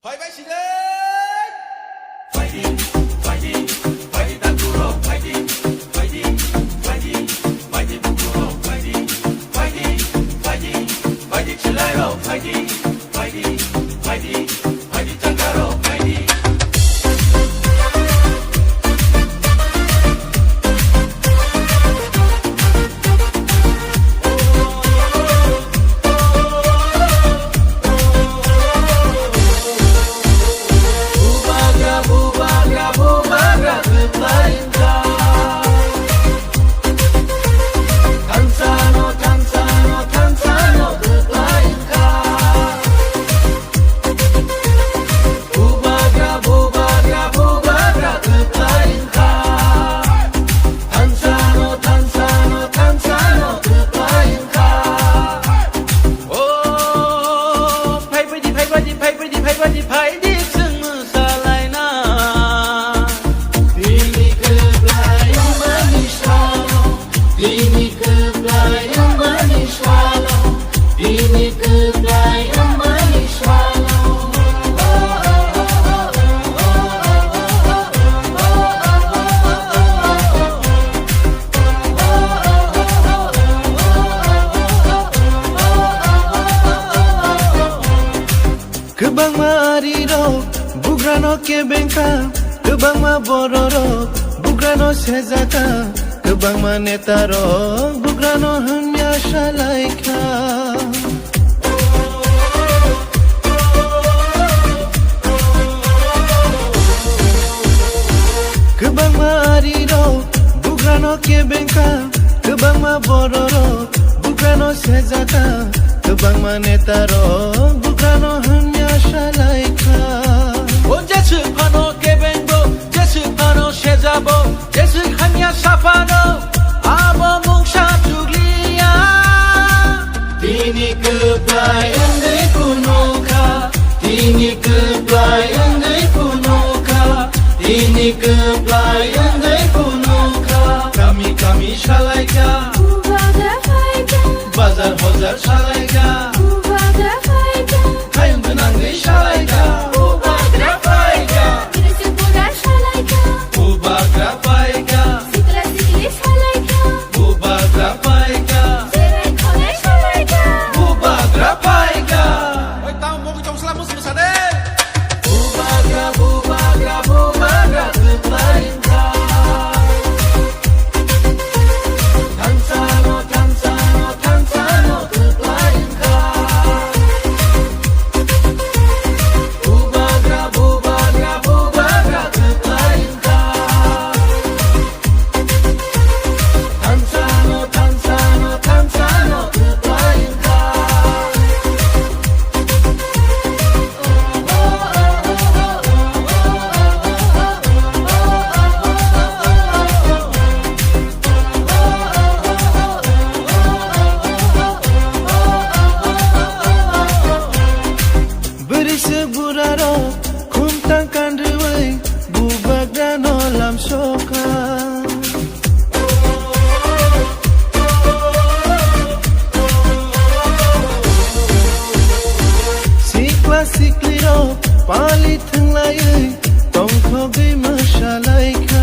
Fighting, fighting, fighting, fighting Takuro, fighting, fighting, fighting, fighting Takuro, fighting, fighting, fighting, fighting Chilero, fighting, fighting, fighting, fighting Takaro, fighting. Kebang mariro, bugrano kebengka, kebang ma bororo, bugrano sezaka, kebang ma netaro, bugrano hanya shalaika. Kebang mariro, bugrano kebengka, kebang ma bororo, bugrano sezaka, kebang ma netaro, bugrano hanya shalaika. O jesu pano kebengo, jesu pano shezabo, jesu hanya safano, abo mungsha juglia. Dini kebayang dari punuka, dini kebayang dari punuka, dini kebayang dari punuka. Kami shalaika, bazar bazar shalaika, kayung benanggai shalaika. Seburaro kuntangkan dewe bubak dan olam soka. Sikla sikliro palit henglai tongko gay masyalaika.